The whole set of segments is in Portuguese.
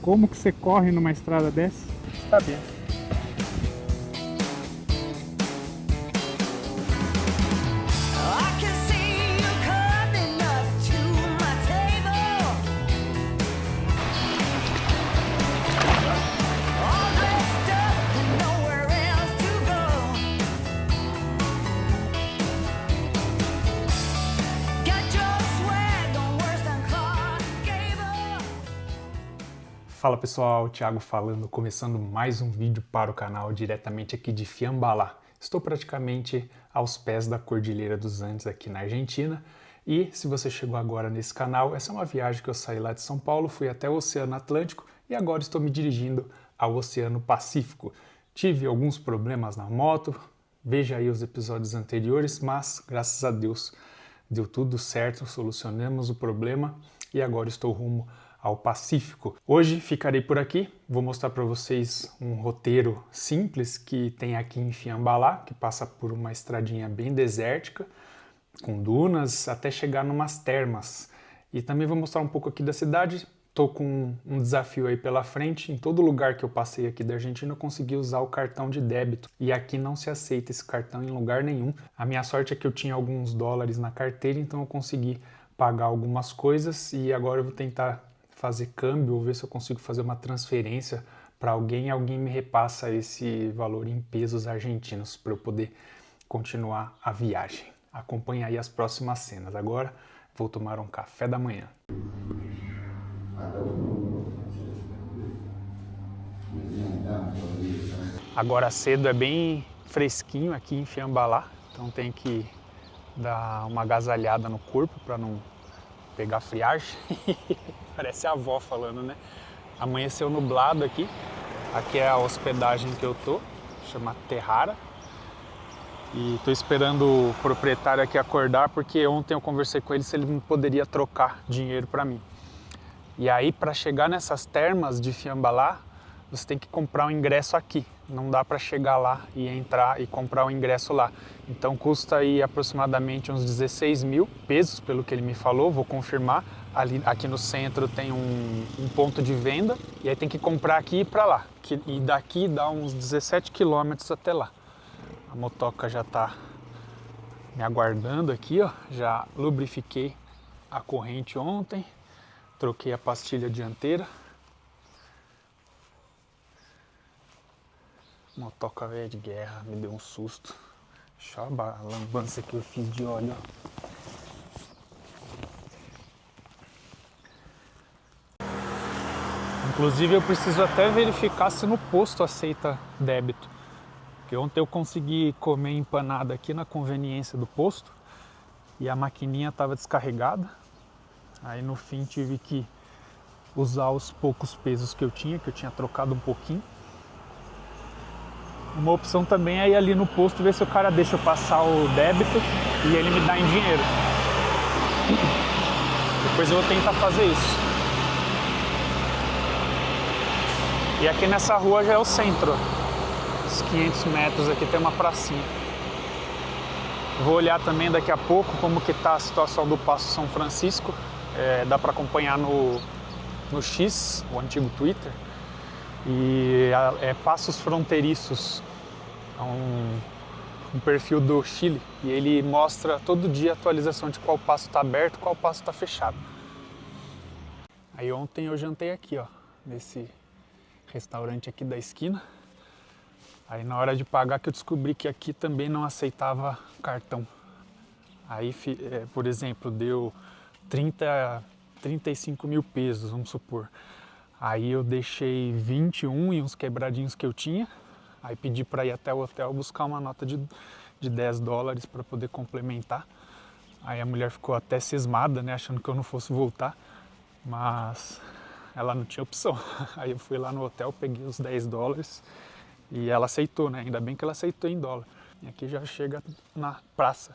Como que você corre numa estrada dessa? Tá bem. Fala pessoal, Thiago falando, começando mais um vídeo para o canal diretamente aqui de Fiambalá. Estou praticamente aos pés da Cordilheira dos Andes aqui na Argentina e se você chegou agora nesse canal, essa é uma viagem que eu saí lá de São Paulo, fui até o Oceano Atlântico e agora estou me dirigindo ao Oceano Pacífico. Tive alguns problemas na moto, veja aí os episódios anteriores, mas graças a Deus deu tudo certo, solucionamos o problema e agora estou rumo ao Pacífico. Hoje ficarei por aqui, vou mostrar para vocês um roteiro simples que tem aqui em Fiambalá, que passa por uma estradinha bem desértica, com dunas, até chegar numas termas. E também vou mostrar um pouco aqui da cidade. Estou com um desafio aí pela frente. Em todo lugar que eu passei aqui da Argentina eu consegui usar o cartão de débito. E aqui não se aceita esse cartão em lugar nenhum. A minha sorte é que eu tinha alguns dólares na carteira, então eu consegui pagar algumas coisas e agora eu vou tentar fazer câmbio ou ver se eu consigo fazer uma transferência para alguém e alguém me repassa esse valor em pesos argentinos para eu poder continuar a viagem. Acompanhe aí as próximas cenas. Agora vou tomar um café da manhã. Agora cedo é bem fresquinho aqui em Fiambalá, então tem que dar uma agasalhada no corpo para não pegar friagem. Parece a avó falando, né? Amanheceu nublado aqui. Aqui é a hospedagem que eu tô, chama Terrara. E tô esperando o proprietário aqui acordar, porque ontem eu conversei com ele se ele não poderia trocar dinheiro para mim. E aí, para chegar nessas termas de Fiambalá, você tem que comprar um ingresso aqui. Não dá para chegar lá e entrar e comprar o ingresso lá. Então custa aí aproximadamente uns 16 mil pesos, pelo que ele me falou, vou confirmar. Aqui no centro tem um ponto de venda e aí tem que comprar aqui e ir para lá. E daqui dá uns 17 quilômetros até lá. A motoca já está me aguardando aqui, ó. Já lubrifiquei a corrente ontem, troquei a pastilha dianteira. Motoca velha de guerra, me deu um susto. Deixa eu a lambança que eu fiz de óleo. Inclusive eu preciso até verificar se no posto aceita débito. Porque ontem eu consegui comer empanada aqui na conveniência do posto e a maquininha estava descarregada. Aí no fim tive que usar os poucos pesos que eu tinha trocado um pouquinho. Uma opção também é ir ali no posto ver se o cara deixa eu passar o débito e ele me dá em dinheiro. Depois eu vou tentar fazer isso. E aqui nessa rua já é o centro. Uns 500 metros aqui tem uma pracinha. Vou olhar também daqui a pouco como que tá a situação do Paço São Francisco. Dá para acompanhar no X, o antigo Twitter. E é Passos Fronteiriços, é um perfil do Chile, e ele mostra todo dia a atualização de qual passo está aberto e qual passo está fechado. Aí ontem eu jantei aqui, ó, nesse restaurante aqui da esquina. Aí na hora de pagar que eu descobri que aqui também não aceitava cartão. Aí, por exemplo, deu 35 mil pesos, vamos supor. Aí eu deixei 21 e uns quebradinhos que eu tinha. Aí pedi para ir até o hotel buscar uma nota de 10 dólares para poder complementar. Aí a mulher ficou até cismada, né, achando que eu não fosse voltar. Mas ela não tinha opção. Aí eu fui lá no hotel, peguei os 10 dólares e ela aceitou, né? Ainda bem que ela aceitou em dólar. E aqui já chega na praça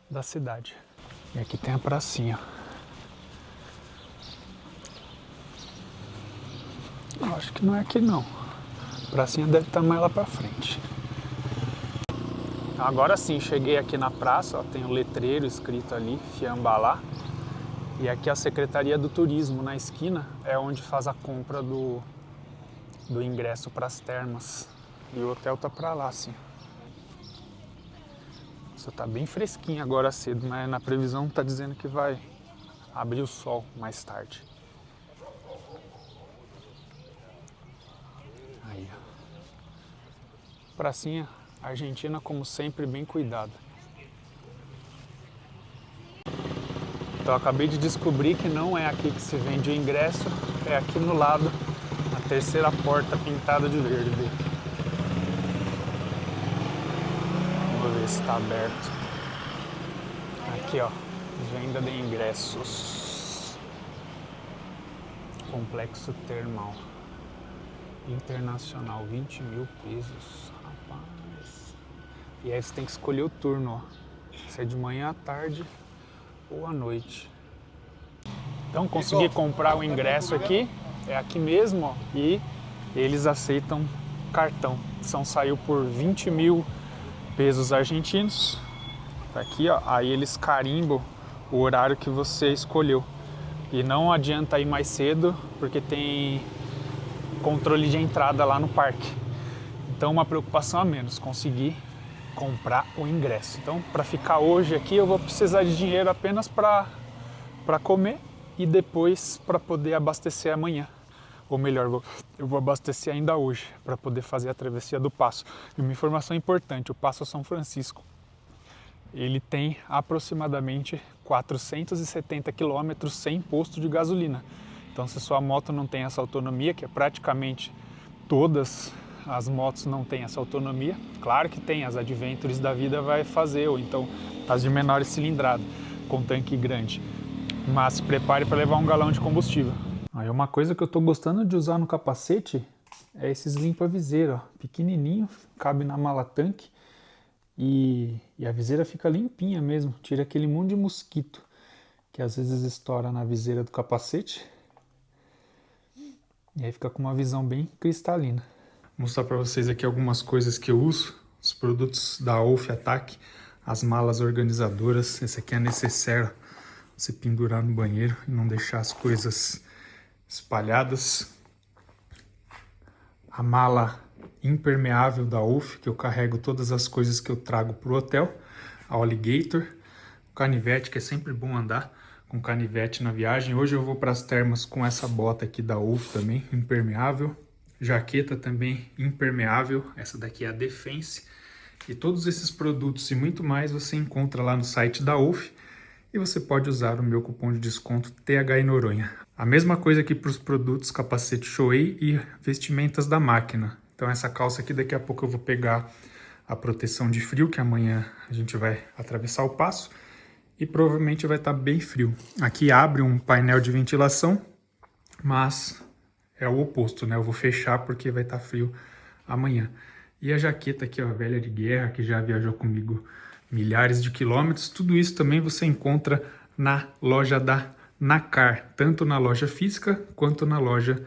da cidade. E aqui tem a pracinha. Eu acho que não é aqui não. A pracinha deve estar mais lá pra frente. Agora sim, cheguei aqui na praça, ó, tem um letreiro escrito ali, Fiambalá. E aqui a Secretaria do Turismo, na esquina, é onde faz a compra do ingresso para as termas. E o hotel tá para lá, assim. Nossa, tá bem fresquinho agora cedo, mas na previsão tá dizendo que vai abrir o sol mais tarde. Aí, ó. Pracinha argentina, como sempre, bem cuidada. Então, eu acabei de descobrir que não é aqui que se vende o ingresso, é aqui no lado, na terceira porta pintada de verde. Vamos ver se está aberto. Aqui, ó, venda de ingressos. Complexo termal. Internacional, 20 mil pesos. Rapaz. E aí você tem que escolher o turno, ó. Se é de manhã à tarde ou à noite. Então consegui comprar o ingresso aqui, é aqui mesmo, ó, e eles aceitam cartão. Saiu por 20 mil pesos argentinos. Tá aqui, ó, aí eles carimbam o horário que você escolheu. E não adianta ir mais cedo, porque tem controle de entrada lá no parque. Então uma preocupação a menos, conseguir comprar o ingresso. Então, para ficar hoje aqui, eu vou precisar de dinheiro apenas para comer e depois para poder abastecer amanhã. Ou melhor, eu vou abastecer ainda hoje para poder fazer a travessia do Passo. E uma informação importante, o Passo São Francisco, ele tem aproximadamente 470 quilômetros sem posto de gasolina. Então, se sua moto não tem essa autonomia, que é praticamente todas as motos não têm essa autonomia, claro que tem, as Adventures da vida vai fazer, ou então as de menor cilindrada, com tanque grande. Mas se prepare para levar um galão de combustível. Aí uma coisa que eu estou gostando de usar no capacete é esses limpa-viseira, ó, pequenininho, cabe na mala tanque e a viseira fica limpinha mesmo, tira aquele monte de mosquito que às vezes estoura na viseira do capacete e aí fica com uma visão bem cristalina. Vou mostrar para vocês aqui algumas coisas que eu uso, os produtos da Wolf Attack, as malas organizadoras. Esse aqui é necessário você pendurar no banheiro e não deixar as coisas espalhadas. A mala impermeável da Wolf, que eu carrego todas as coisas que eu trago para o hotel. A Alligator, o canivete, que é sempre bom andar com canivete na viagem. Hoje eu vou para as termas com essa bota aqui da Wolf também, impermeável. Jaqueta também impermeável, essa daqui é a Defense. E todos esses produtos e muito mais você encontra lá no site da Wolf. E você pode usar o meu cupom de desconto TH Noronha. A mesma coisa aqui para os produtos capacete Shoei e vestimentas da máquina. Então essa calça aqui, daqui a pouco eu vou pegar a proteção de frio, que amanhã a gente vai atravessar o passo. E provavelmente vai estar bem frio. Aqui abre um painel de ventilação, mas é o oposto, né? Eu vou fechar porque vai estar frio amanhã. E a jaqueta aqui, ó, velha de guerra, que já viajou comigo milhares de quilômetros. Tudo isso também você encontra na loja da Nacar, tanto na loja física quanto na loja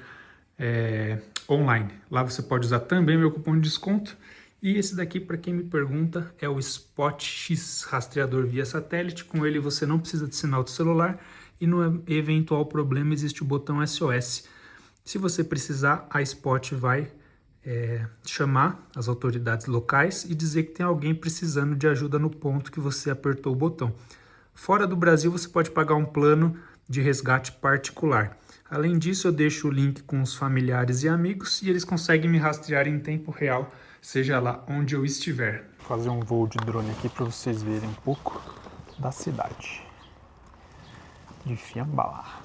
online. Lá você pode usar também meu cupom de desconto. E esse daqui, para quem me pergunta, é o Spot X, rastreador via satélite. Com ele você não precisa de sinal do celular e no eventual problema existe o botão SOS. Se você precisar, a Spot vai chamar as autoridades locais e dizer que tem alguém precisando de ajuda no ponto que você apertou o botão. Fora do Brasil, você pode pagar um plano de resgate particular. Além disso, eu deixo o link com os familiares e amigos e eles conseguem me rastrear em tempo real, seja lá onde eu estiver. Vou fazer um voo de drone aqui para vocês verem um pouco da cidade de Fiambalá.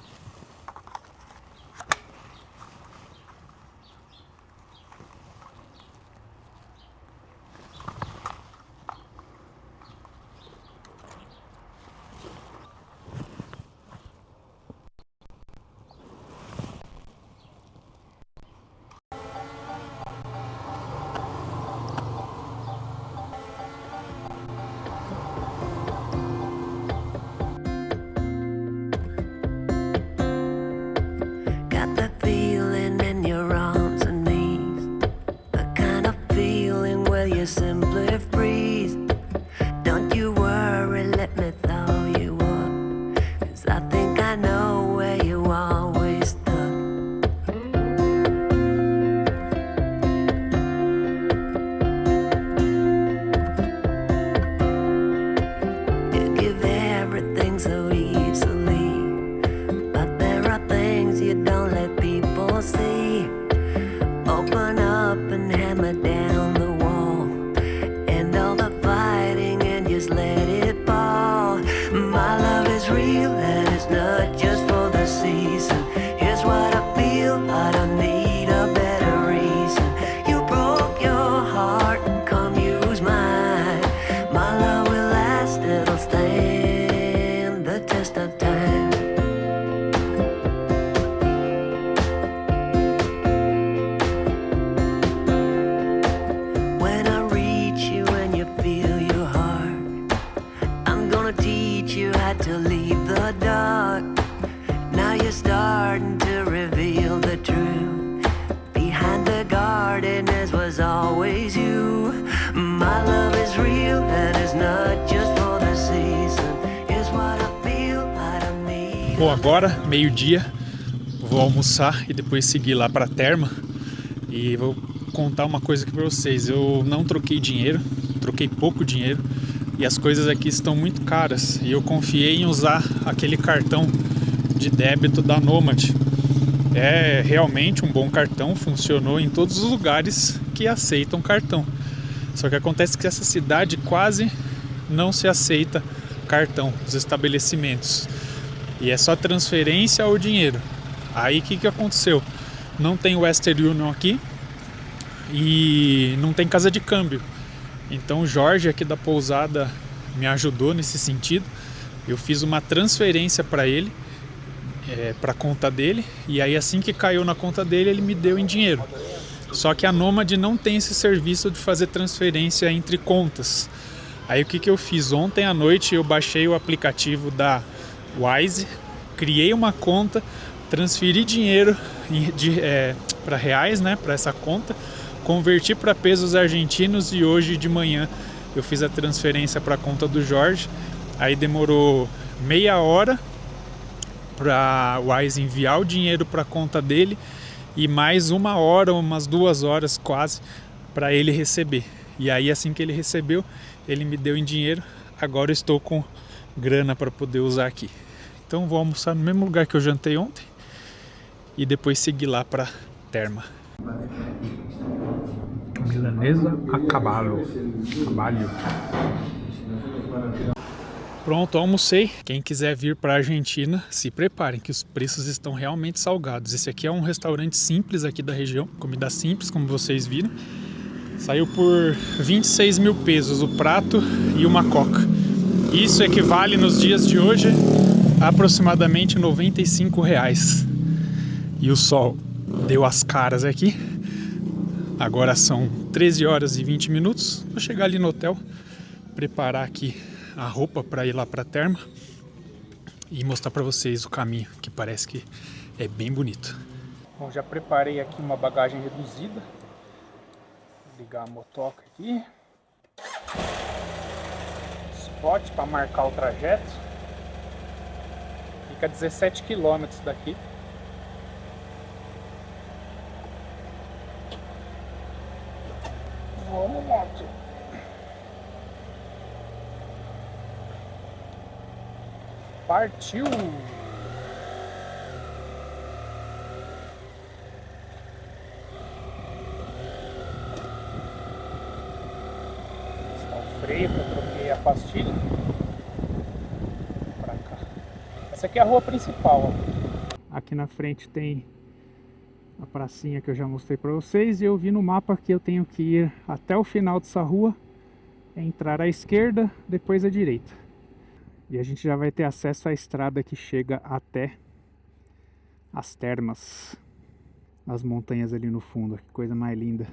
Bom, agora, meio-dia, vou almoçar e depois seguir lá para a terma. E vou contar uma coisa aqui para vocês. Eu não troquei dinheiro, troquei pouco dinheiro. E as coisas aqui estão muito caras. E eu confiei em usar aquele cartão de débito da Nomad. É realmente um bom cartão, funcionou em todos os lugares que aceitam cartão. Só que acontece que essa cidade quase não se aceita cartão, os estabelecimentos. E é só transferência ou dinheiro. Aí o que aconteceu? Não tem Western Union aqui e não tem casa de câmbio. Então o Jorge aqui da pousada me ajudou nesse sentido. Eu fiz uma transferência para ele, para a conta dele, e aí assim que caiu na conta dele ele me deu em dinheiro. Só que a Nomad não tem esse serviço de fazer transferência entre contas. Aí o que eu fiz? Ontem à noite eu baixei o aplicativo da Wise, criei uma conta, transferi dinheiro para reais, né, para essa conta, converti para pesos argentinos e hoje de manhã eu fiz a transferência para a conta do Jorge. Aí demorou meia hora para a Wise enviar o dinheiro para a conta dele e mais uma hora, umas 2 horas quase, para ele receber. E aí assim que ele recebeu, ele me deu em dinheiro. Agora eu estou com grana para poder usar aqui. Então vou almoçar no mesmo lugar que eu jantei ontem e depois seguir lá para terma. Milanesa a caballo. Pronto, almocei. Quem quiser vir para a Argentina, se preparem que os preços estão realmente salgados. Esse aqui é um restaurante simples aqui da região, comida simples, como vocês viram. Saiu por 26 mil pesos o prato e uma coca. Isso equivale nos dias de hoje a aproximadamente R$95. E o sol deu as caras aqui. Agora são 13 horas e 20 minutos. Vou chegar ali no hotel, preparar aqui a roupa para ir lá para a terma e mostrar para vocês o caminho, que parece que é bem bonito. Bom, já preparei aqui uma bagagem reduzida. Vou ligar a motoca aqui. Spot para marcar o trajeto. Fica a 17 km daqui. Vamos, moto. Partiu! Está o freio, que eu troquei a pastilha. Pra cá. Essa aqui é a rua principal, ó. Aqui na frente tem a pracinha que eu já mostrei para vocês. E eu vi no mapa que eu tenho que ir até o final dessa rua, entrar à esquerda, depois à direita. E a gente já vai ter acesso à estrada que chega até as termas. As montanhas ali no fundo, que coisa mais linda.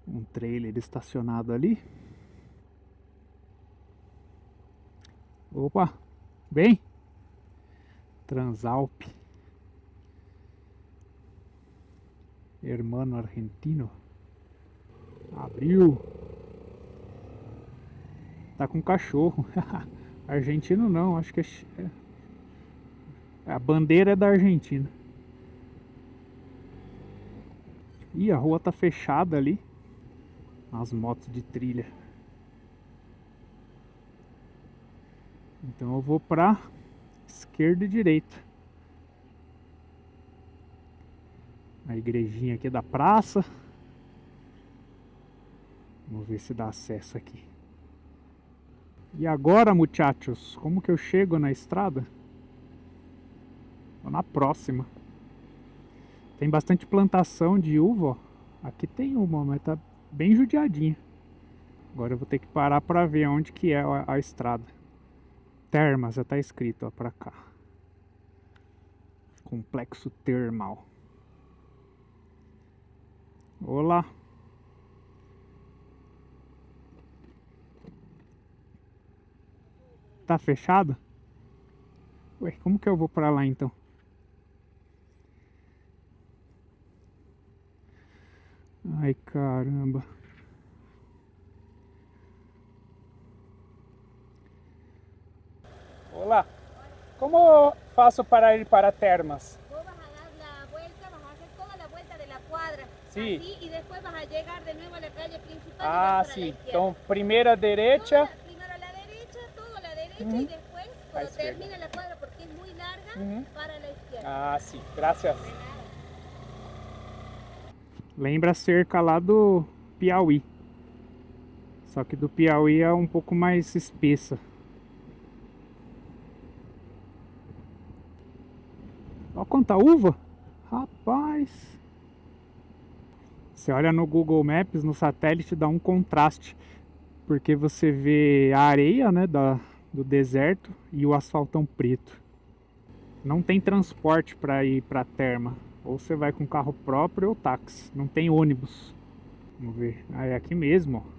Um trailer estacionado ali. Opa, bem? Transalp. Hermano argentino. Abriu. Tá com cachorro. Argentino não, acho que é... A bandeira é da Argentina. Ih, a rua tá fechada ali. As motos de trilha. Então eu vou pra esquerda e direita. A igrejinha aqui da praça. Vamos ver se dá acesso aqui. E agora, muchachos, como que eu chego na estrada? Vou na próxima. Tem bastante plantação de uva, ó. Aqui tem uma, mas tá bem judiadinha. Agora eu vou ter que parar para ver onde que é a estrada. Terma, já tá escrito, ó, pra cá. Complexo termal. Olá. Tá fechado? Ué, como que eu vou pra lá então? Ai, caramba. Olá. Como faço para ir para termas? Vos vas a dar la vuelta, vas a hacer toda la vuelta de la cuadra. Sí. Así, y después vas a llegar de nuevo a la calle principal. Ah, y vas para la sim. izquierda. Então, primeira direita. Primero a la derecha, todo a la derecha Ujú. y después, cuando izquierda. termine la cuadra, porque es muy larga, Ujú. para la izquierda. Ah, sim. Graças. De nada. Lembra a cerca lá do Piauí. Só que do Piauí é um pouco mais espessa. Olha quanta uva! Rapaz! Você olha no Google Maps, no satélite, dá um contraste. Porque você vê a areia, né, do deserto e o asfaltão preto. Não tem transporte para ir para a terma. Ou você vai com carro próprio ou táxi. Não tem ônibus. Vamos ver. Ah, é aqui mesmo, ó.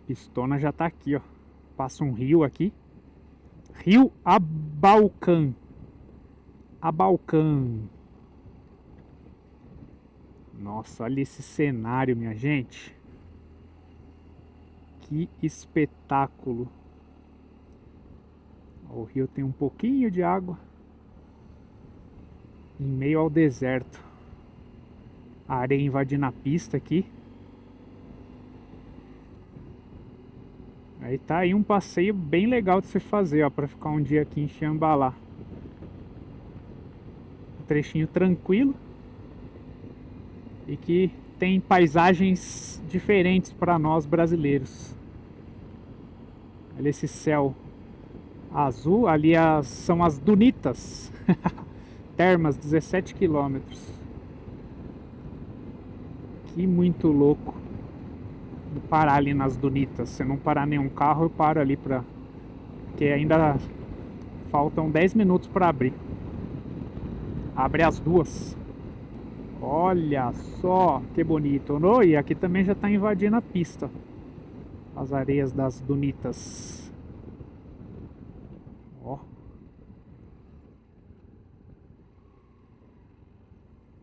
Pistona já tá aqui, ó. Passa um rio aqui. Rio Abalcã. Abalcã. Nossa, olha esse cenário, minha gente. Que espetáculo. O rio tem um pouquinho de água em meio ao deserto. A areia invadindo a pista aqui. Aí tá aí um passeio bem legal de se fazer, ó, para ficar um dia aqui em Xambalá. Um trechinho tranquilo e que tem paisagens diferentes para nós brasileiros. Olha esse céu azul, ali são as Dunitas. Termas, 17 quilômetros. Que muito louco. Vou parar ali nas Dunitas. Se não parar nenhum carro, eu paro ali porque ainda faltam 10 minutos para abrir. Abre às 2. Olha só que bonito, não? E aqui também já está invadindo a pista. As areias das Dunitas. Ó.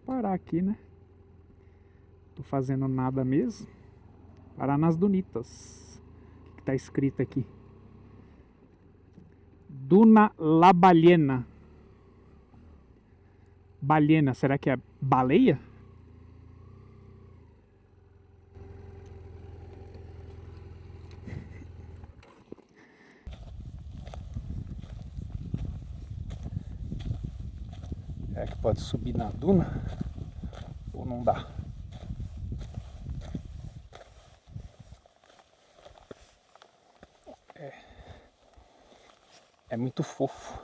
Parar aqui, né? Tô fazendo nada mesmo. Parar nas Dunitas. O que tá escrito aqui? Duna La Baleena. Baleena, será que é baleia? Será que pode subir na duna? Ou não dá? É muito fofo.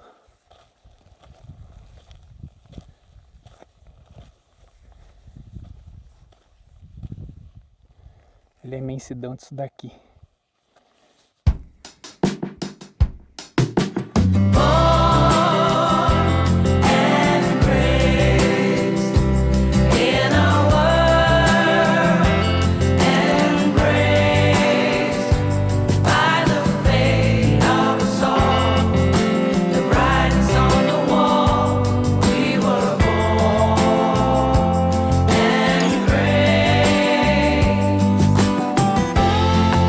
Ele é a imensidão disso daqui.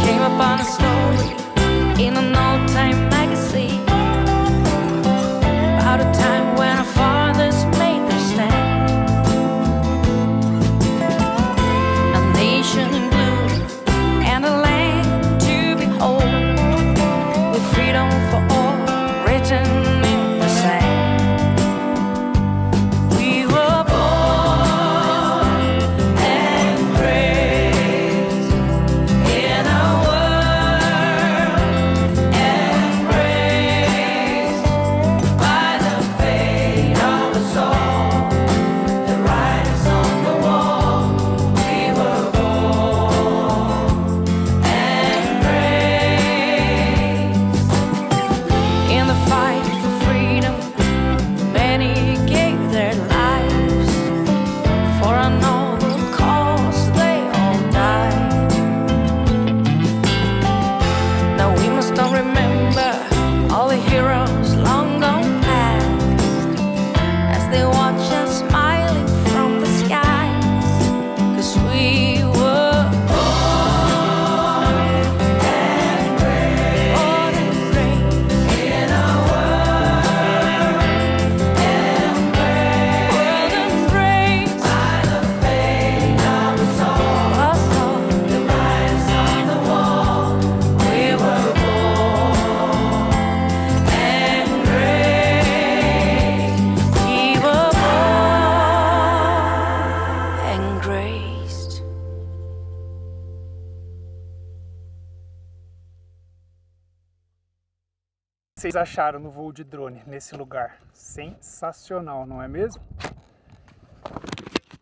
Can't vocês acharam no voo de drone nesse lugar? Sensacional, não é mesmo?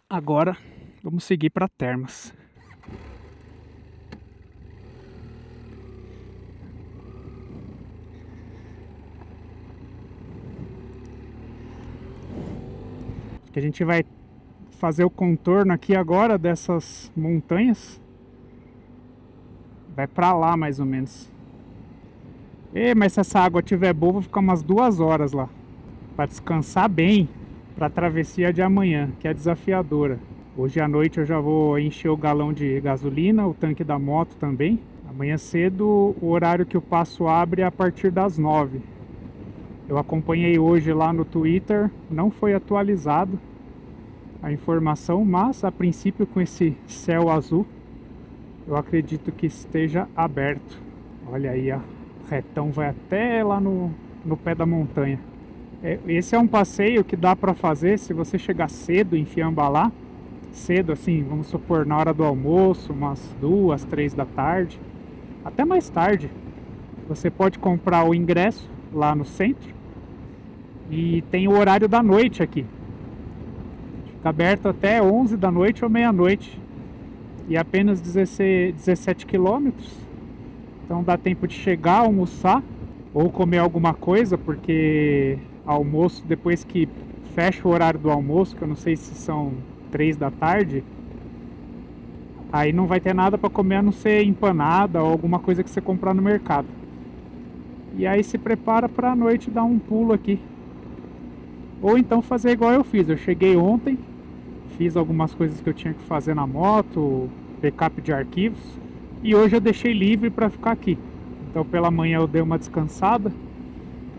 Agora vamos seguir para Termas. Que a gente vai fazer o contorno aqui agora dessas montanhas. Vai pra lá mais ou menos. Mas se essa água tiver boa, vou ficar umas 2 horas lá para descansar bem para a travessia de amanhã, que é desafiadora. Hoje à noite eu já vou encher o galão de gasolina, o tanque da moto também. Amanhã cedo o horário que o passo abre é a partir das 9. Eu acompanhei hoje lá no Twitter, não foi atualizado a informação, mas a princípio com esse céu azul, eu acredito que esteja aberto. Olha aí, ó, retão vai até lá no pé da montanha. Esse é um passeio que dá para fazer se você chegar cedo em Fiambalá, cedo assim, vamos supor na hora do almoço, umas 2, 3 da tarde, até mais tarde. Você pode comprar o ingresso lá no centro e tem o horário da noite aqui. Fica aberto até 11 da noite ou meia-noite e apenas 17 quilômetros. Então dá tempo de chegar, almoçar ou comer alguma coisa, porque almoço depois que fecha o horário do almoço, que eu não sei se são 3 da tarde, aí não vai ter nada para comer a não ser empanada ou alguma coisa que você comprar no mercado. E aí se prepara para a noite dar um pulo aqui. Ou então fazer igual eu fiz. Eu cheguei ontem, fiz algumas coisas que eu tinha que fazer na moto, backup de arquivos, e hoje eu deixei livre para ficar aqui. Então pela manhã eu dei uma descansada,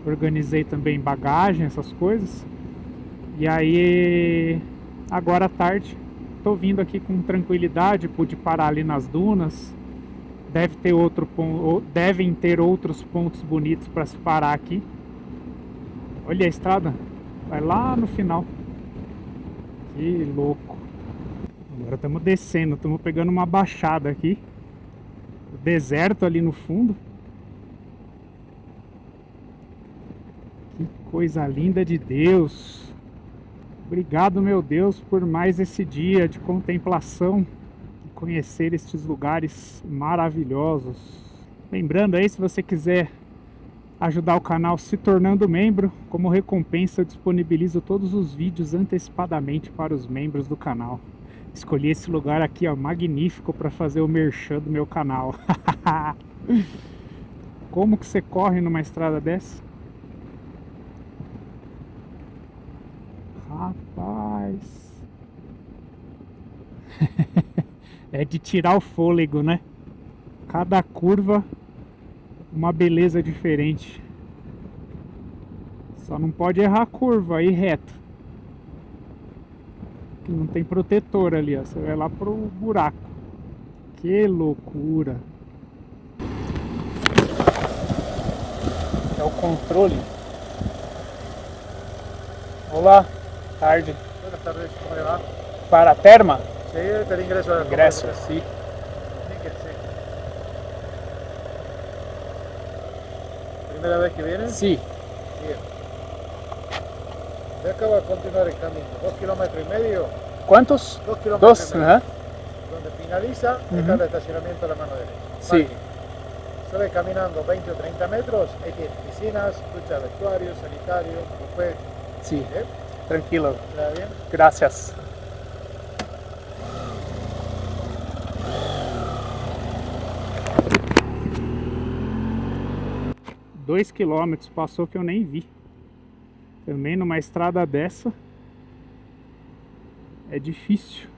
organizei também bagagem, essas coisas. E aí agora à tarde estou vindo aqui com tranquilidade, pude parar ali nas dunas. Devem ter outros pontos bonitos para se parar aqui. Olha a estrada, vai lá no final. Que louco. Agora estamos descendo, estamos pegando uma baixada aqui. O deserto ali no fundo. Que coisa linda de Deus. Obrigado, meu Deus, por mais esse dia de contemplação e conhecer estes lugares maravilhosos. Lembrando aí, se você quiser ajudar o canal se tornando membro, como recompensa eu disponibilizo todos os vídeos antecipadamente para os membros do canal. Escolhi esse lugar aqui, ó, magnífico para fazer o merchan do meu canal. Como que você corre numa estrada dessa? Rapaz. É de tirar o fôlego, né? Cada curva uma beleza diferente. Só não pode errar a curva aí reto, que não tem protetor ali, ó. Você vai lá pro buraco. Que loucura. É o controle. Olá, tarde. Buenas tardes, ¿cómo le va? Para a Terma? Sí, el ingreso al Ingresso, sim. Sí. ¿Primera vez que viene? Sim. Bien. De acá va a continuar el camino. 2,5 kilómetros. Quantos? 2 kilómetros. Aham. Donde finaliza, está el estacionamiento a la mano derecha. Sí. Parking. Solo caminando 20 o 30 metros, hay que piscinas, ducha, vestuario, sanitario, buffet. Sim. ¿Eh? Tranquilo. ¿Está bien? Gracias. Dois quilômetros passou que eu nem vi. Também numa estrada dessa é difícil.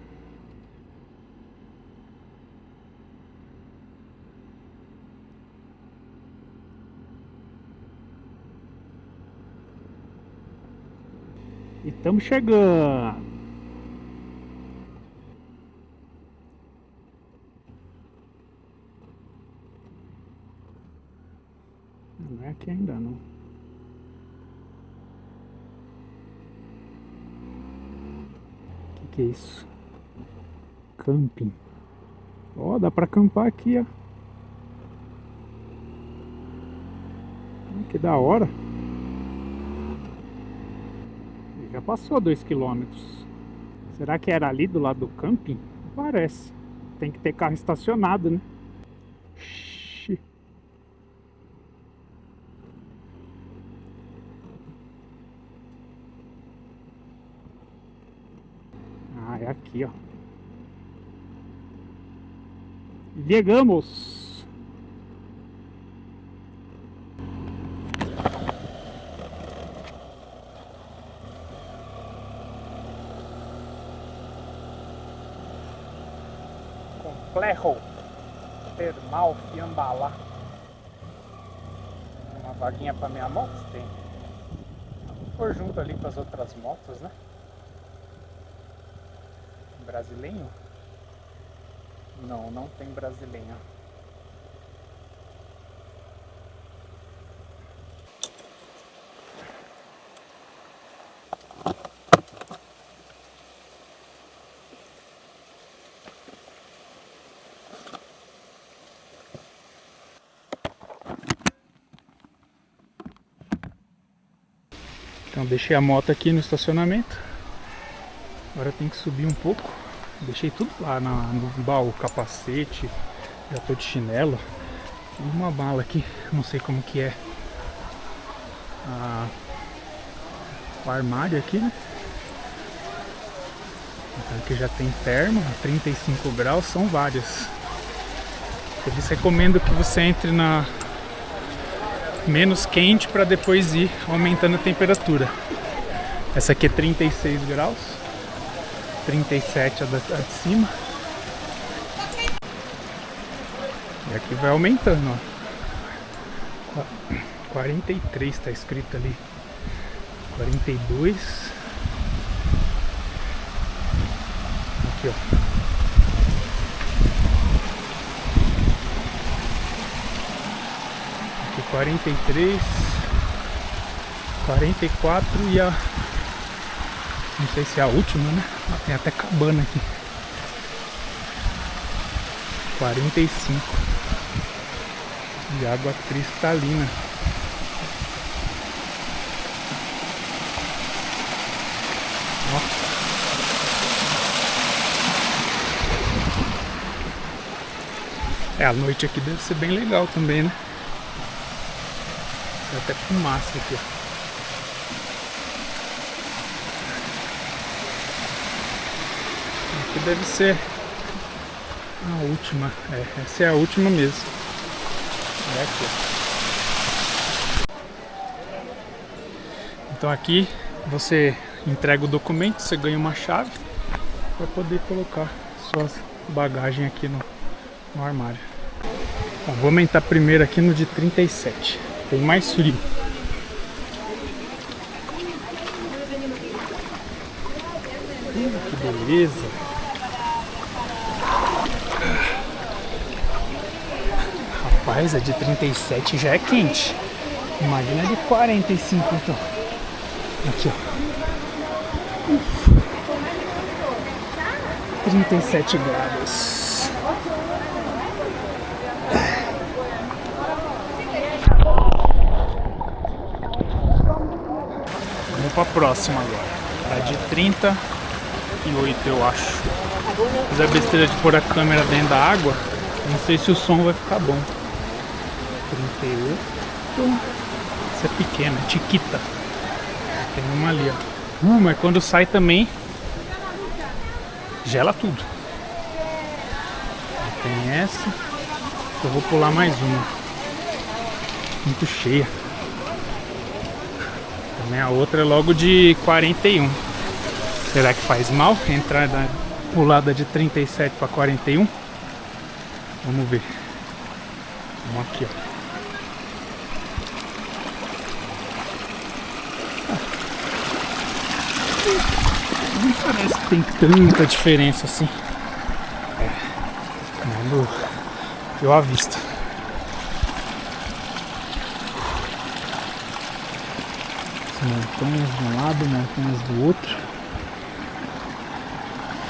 E estamos chegando. Não é aqui ainda não. Que é isso? Camping. Ó, dá pra acampar aqui, ó. Que da hora. Já passou 2 km. Será que era ali do lado do camping? Parece. Tem que ter carro estacionado, né? Ixi. Ah, é aqui, ó. Chegamos! Complexo Termal Fiambalá. Uma vaguinha pra minha moto? Tem. Vou pôr junto ali com as outras motos, né? Brasileiro? Não, não tem brasileiro. Então deixei a moto aqui no estacionamento. Agora tem que subir um pouco. Deixei tudo lá no baú, capacete. Já tô de chinelo. Tem uma mala aqui, não sei como que é o armário aqui, né? Então aqui já tem termo, 35 graus, são várias. Eles recomendam que você entre na menos quente para depois ir aumentando a temperatura. Essa aqui é 36 graus, 37 a de cima. E aqui vai aumentando, ó. 43 está escrito ali. 42. Aqui, ó. Aqui 43, 44 e a... não sei se é a última, né? Tem até cabana aqui. 45. De água cristalina. Ó. A noite aqui deve ser bem legal também, né? Tem até fumaça aqui, ó. Aqui deve ser a última. Essa é a última mesmo. É aqui. Então aqui você entrega o documento, você ganha uma chave para poder colocar suas bagagens aqui no armário. Bom, vou aumentar primeiro aqui no de 37. Tem mais frio. Que beleza. Rapaz, a de 37 já é quente. Imagina a de 45 então. Aqui, ó. 37 graus. Vamos para a próxima agora. A de 38, eu acho. Fiz a besteira de pôr a câmera dentro da água. Não sei se o som vai ficar bom. 38. Essa é pequena, chiquita. Tem uma ali, ó. Mas quando sai também gela tudo. Tem essa. Eu vou pular mais uma. Muito cheia. Também a outra é logo de 41. Será que faz mal entrar da pulada de 37 para 41? Vamos ver. Vamos aqui, ó. Não parece que tem tanta diferença assim. Quando eu avisto. Montanhas de um lado, montanhas do outro.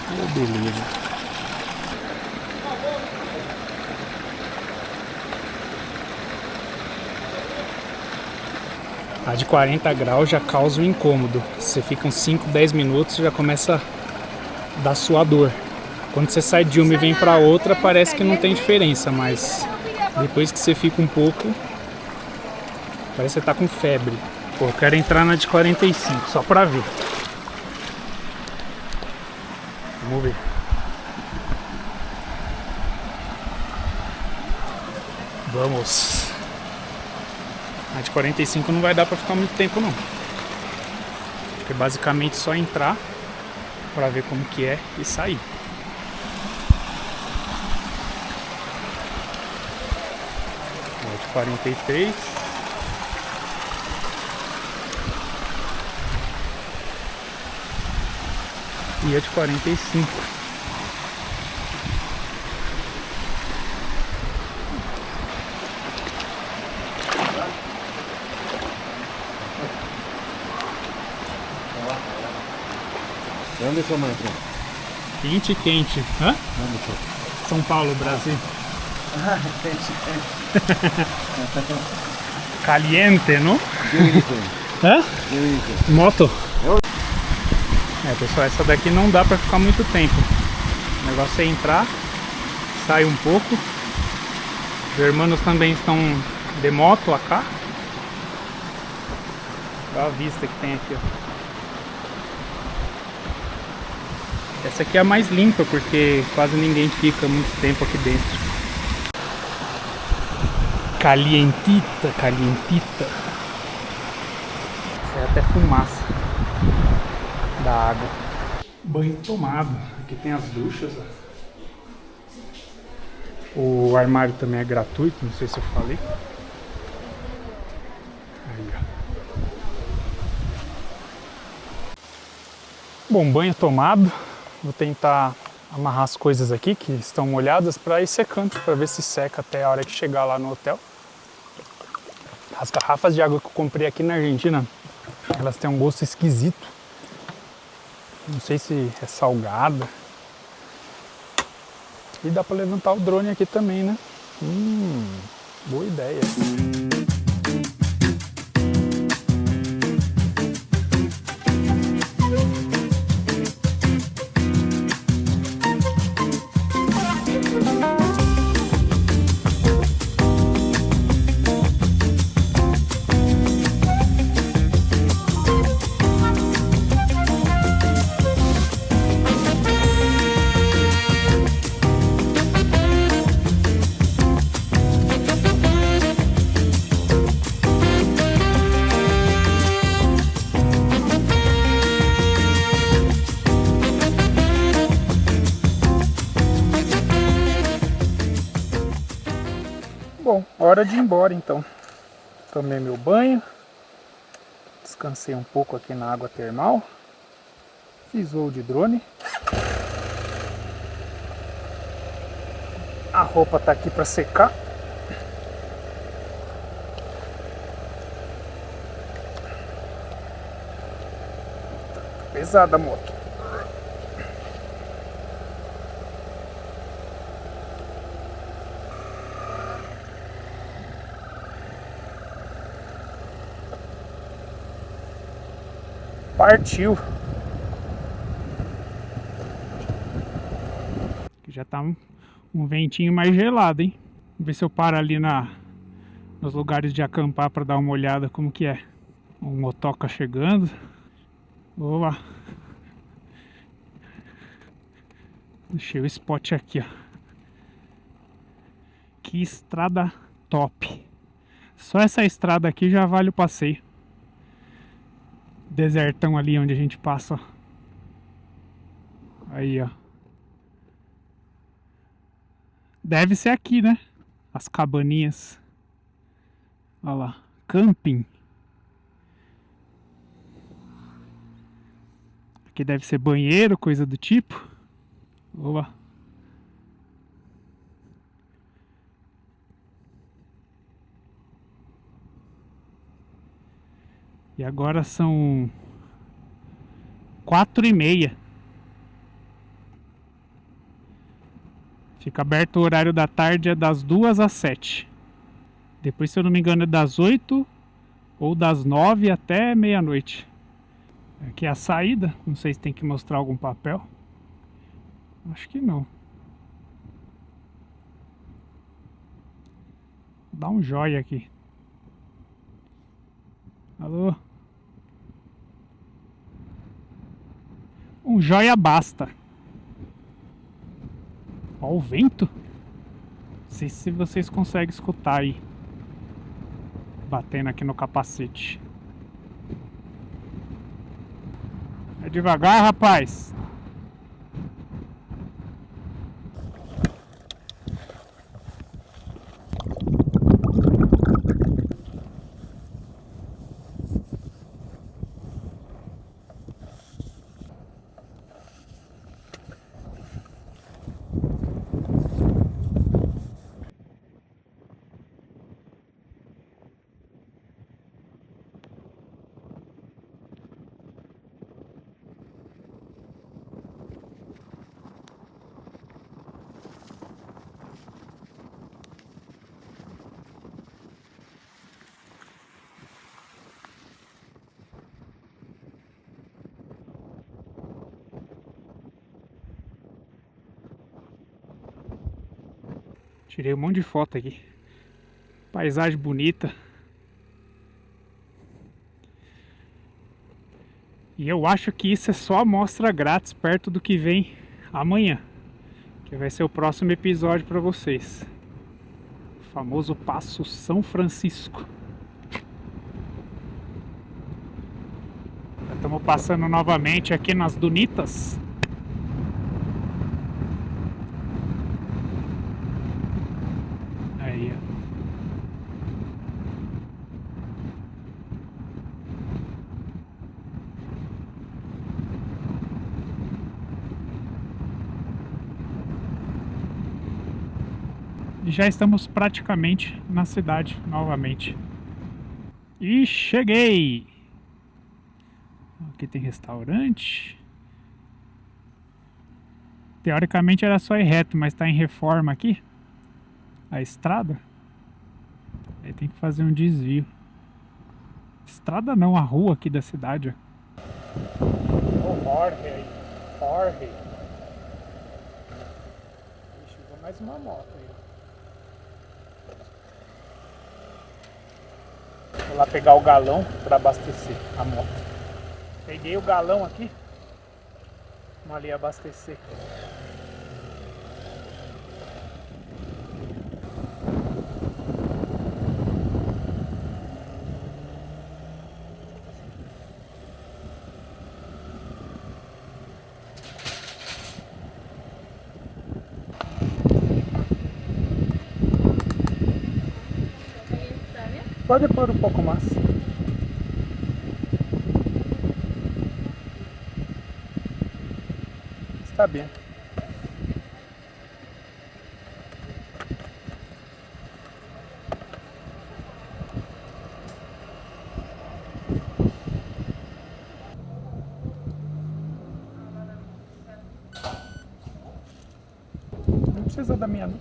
Oh, beleza. A de 40 graus já causa um incômodo. Você fica uns 5, 10 minutos e já começa a dar suador. Quando você sai de uma e vem para outra, parece que não tem diferença, mas depois que você fica um pouco, parece que você tá com febre. Pô, eu quero entrar na de 45, só pra ver. Vamos ver. Vamos. A de 45 não vai dar pra ficar muito tempo não. Porque basicamente só entrar pra ver como que é e sair. A de 43. E a de 45. ¿De dónde sos, maestro? Quente, quente. Hã? ¿Dónde sos? São Paulo, Brasil. Ah, quente. Caliente, não? ¿Qué viniste? Hã? ¿Qué viniste? Moto. É, pessoal, essa daqui não dá pra ficar muito tempo. O negócio é entrar, sai um pouco. Os irmãos também estão de moto acá. Olha a vista que tem aqui, ó. Essa aqui é a mais limpa, porque quase ninguém fica muito tempo aqui dentro. Calientita, calientita. Sai até fumaça da água. Banho tomado. Aqui tem as duchas, ó. O armário também é gratuito, não sei se eu falei. Aí, ó. Bom, banho tomado. Vou tentar amarrar as coisas aqui que estão molhadas para ir secando, para ver se seca até a hora que chegar lá no hotel. As garrafas de água que eu comprei aqui na Argentina, elas têm um gosto esquisito. Não sei se é salgada. E dá para levantar o drone aqui também, né? Boa ideia. Bom, hora de ir embora então. Tomei meu banho, descansei um pouco aqui na água termal, fiz voo de drone. A roupa tá aqui para secar. Tá pesada a moto. Partiu. Aqui já tá um ventinho mais gelado, hein? Vamos ver se eu paro ali nos lugares de acampar para dar uma olhada como que é. Um motoca chegando. Vou lá. Deixei o spot aqui, ó. Que estrada top. Só essa estrada aqui já vale o passeio. Desertão ali onde a gente passa. Aí, ó. Deve ser aqui, né? As cabaninhas. Olha lá. Camping. Aqui deve ser banheiro, coisa do tipo. Vamos lá. E agora são 4h30. Fica aberto o horário da tarde, é das 2 às 7. Depois, se eu não me engano, é das 8 ou das 9 até meia-noite. Aqui é a saída, não sei se tem que mostrar algum papel. Acho que não. Dá um joia aqui. Alô? Um joia basta. Ó o vento. Não sei se vocês conseguem escutar aí. Batendo aqui no capacete. É devagar, rapaz. Tirei um monte de foto aqui. Paisagem bonita. E eu acho que isso é só amostra grátis perto do que vem amanhã, que vai ser o próximo episódio para vocês. O famoso Passo São Francisco. Estamos passando novamente aqui nas dunitas. Aí, ó. E já estamos praticamente na cidade novamente. E cheguei! Aqui tem restaurante. Teoricamente era só ir reto, mas está em reforma aqui. A estrada. Aí tem que fazer um desvio. Estrada não, a rua aqui da cidade. Ó. Jorge aí. Jorge. Chegou mais uma moto aí. Vou lá pegar o galão para abastecer a moto. Peguei o galão aqui. Vamos ali abastecer. Pode pôr um pouco mais. Está bem. Não precisa da minha, não.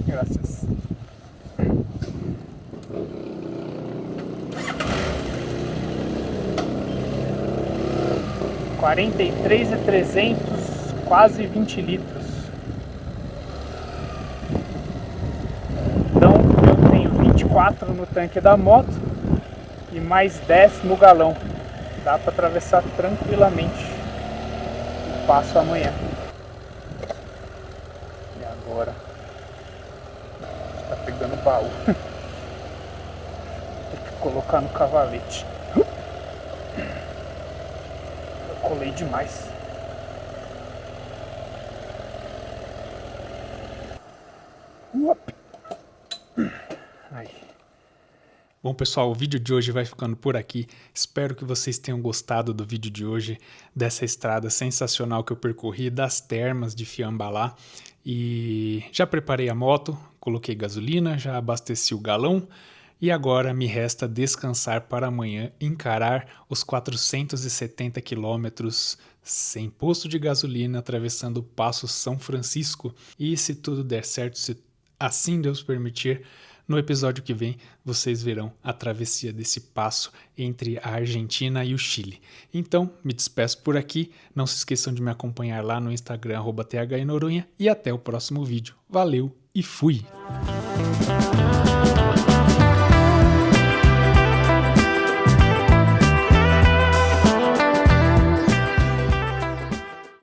Graças. R$ 43.300, quase 20 litros. Então eu tenho 24 no tanque da moto e mais 10 no galão. Dá para atravessar tranquilamente o passo amanhã. E agora está pegando o baú. Tem que colocar no cavalete. Colei demais. Aí. Bom, pessoal, o vídeo de hoje vai ficando por aqui. Espero que vocês tenham gostado do vídeo de hoje, dessa estrada sensacional que eu percorri, das termas de Fiambalá. E já preparei a moto, coloquei gasolina, já abasteci o galão. E agora me resta descansar para amanhã encarar os 470 quilômetros sem posto de gasolina, atravessando o Passo São Francisco. E se tudo der certo, se assim Deus permitir, No episódio que vem, vocês verão a travessia desse passo entre a Argentina e o Chile. Então, me despeço por aqui. Não se esqueçam de me acompanhar lá no Instagram, @thnoronha, e até o próximo vídeo. Valeu e fui!